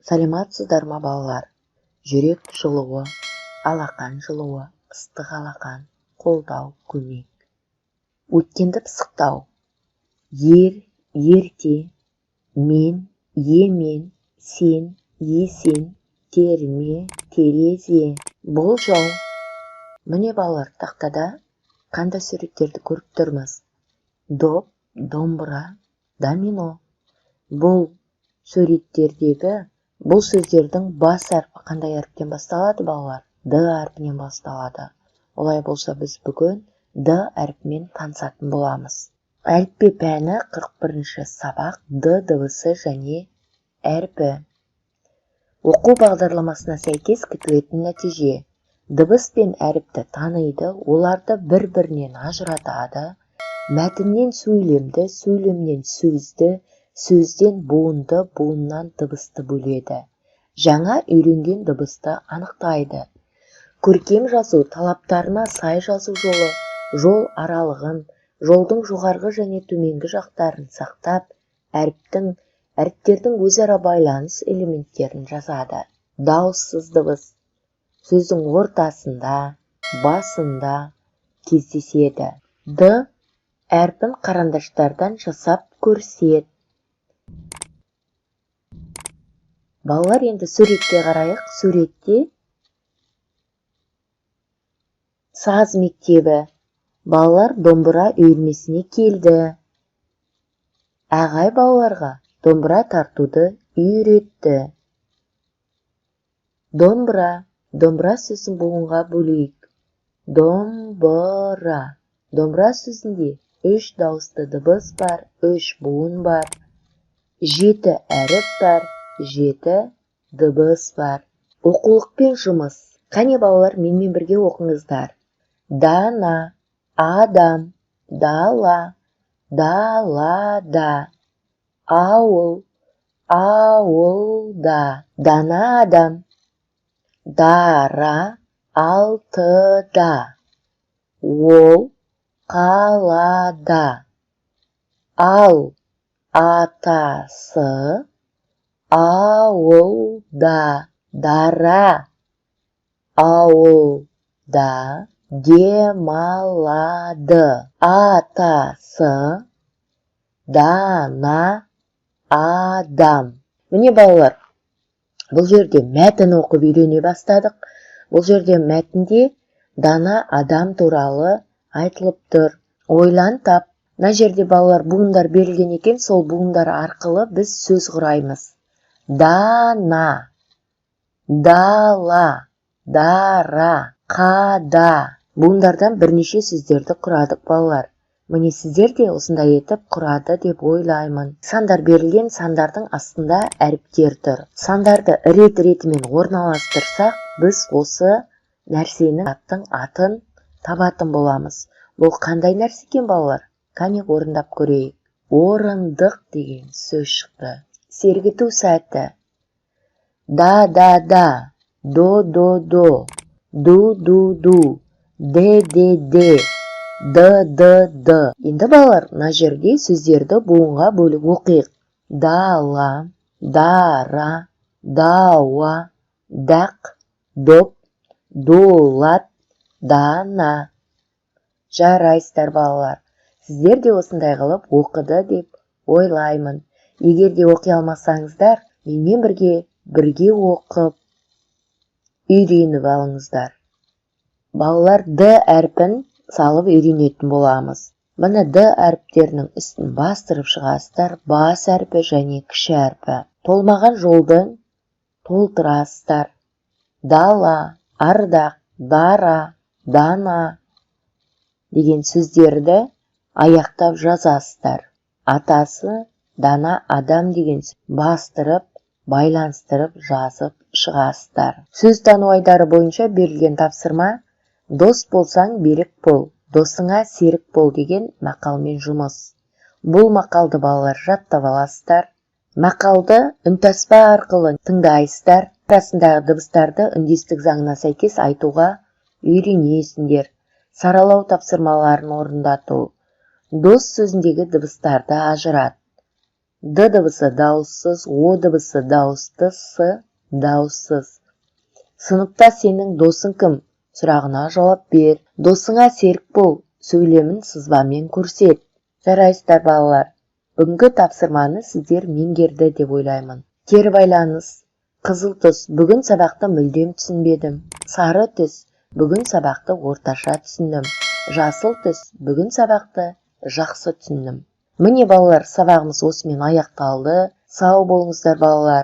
Саламатсыздар ма балалар? Жүрек жылуы, алақан жылуы, ыстық алақан, қолдау, көмек. Өткенді пысықтау. Ер, ерте, мен, емен, сен, есен, терме, терезе, болжау. Міне балалар, тақтада қандай суреттерді көріп тұрмыз? Доп, домбыра, домино. Бұл сөздердің бас әрпі қандай әріптен басталады балалар? Д әрпінен басталады. Олай болса біз бүгін Д әрпімен танысатын боламыз. Әліппе пәні 41-ші сабақ Д дыбысы және әрпі. Оқу бағдарламасына сәйкес күтілетін нәтиже. Дыбыс пен әріпті таниды, оларды бір-бірінен ажыратады. Мәтіннен сөйлемді, сөйлемнен сөзді, сөзден буынды, буыннан дыбысты бөледі. Жаңа үйренген дыбысты анықтайды. Көркем жазу талаптарына сай жазу жолы, жол аралығын, жолдың жоғарғы және төменгі жақтарын сақтап, әріптердің өзара байланыс элементтерін жазады. Дауыссыз дыбыс сөздің ортасында, басында кездеседі. Д әрпін қарандаштардан жасап көрсет. Балалар, енді суретке қарайық. Суретте саз мектебі. Балалар домбыра үйірмесіне келді. Ағай балаларға домбыра тартуды үйретті. Домбыра. Домбыра сөзін буынға бөлейік. Домбыра. Домбыра сөзінде 3 дауысты дыбыс бар, 3 буын бар. 7 әріп бар, 7 дыбыс бар. Оқулықпен жұмыс. Қане балалар, менімен бірге оқыңыздар. Дана, адам, дала, далада. Ауыл, ауылда. Дана адам. Дара, алтыда. Ол, қалада. Ал, атасы, ауылда. Дара, ауылда демалады. Атасы, дана, адам. Міне балалар, бұл жерде мәтін оқып үйрене бастадық. Бұл жерде мәтінде дана адам туралы айтылып тұр. Ойлан тап. Мына жерде балалар буындар берілген екен, сол буындар арқылы біз сөз құраймыз. Дана, дала, дара, қада. Буындардан бірнеше сөздерді құрадық балалар. Міне сіздер де осындай етіп құрады деп ойлаймын. Сандар берілген, сандардың астында әріптер тұр. Сандарды рет-ретімен орналастырсақ, біз осы нәрсенің атын табатын боламыз. Бұл қандай нәрсе екен балалар? Қане орындап көрейік. Орындық деген сөз шықты. Сергіту сәті. Да-да-да, до-до-до, ду-ду-ду, де-де-де, д-д-д. Енді балалар, мына жерде сөздерді буынға бөліп оқиық. Дала, дара, дауа, дақ, доп, дулат, дана. Жарайсыздар балалар. Сіздер де осындай қылып оқыды деп ойлаймын. Егер де оқи алмасаңыздар, менімен бірге оқып үйреніп алыңыздар. Балалар, Д әрпін салып үйренетін боламыз. Мына Д әріптерінің үстін бастырып шығасыздар, бас әрпі және кіші әрпі. Толмаған жолды толтырасыздар. Дала, ардақ, дара, дана деген сөздерді аяқтап жазасыздар. Атасы, дана, адам деген бастырып, байланыстырып жазып шығасыздар. Сөз тану айдары бойынша берілген тапсырма: дос болсаң берік бол, досыңа серік бол деген мақалмен жұмыс. Бұл мақалды балалар жаттап аласыздар. Мақалды үнтаспа арқылы тыңдайсыздар. Арасындағы дыбыстарды үндестік заңына сәйкес айтуға үйренесіңдер. Саралау тапсырмаларын орындату. Дос сөзіндегі дыбыстарды ажырат. Д дыбысы дауыссыз, О дыбысы дауысты, С дауыссыз. Сыныпта сенің досың кім? Сұрағына жауап бер. Досыңа серік бол, сөйлемін сызбамен көрсет. Жарайсыздар балалар. Бүгінгі тапсырманы сіздер меңгерді деп ойлаймын. Кері байланыс. Қызыл түс, бүгін сабақты мүлдем түсінбедім. Сары түс, бүгін сабақты орташа түсіндім. Жасыл түс, бүгін сабақты жақсы түсіндім. Міне балалар, сабағымыз осымен аяқталды. Сау болыңыздар балалар.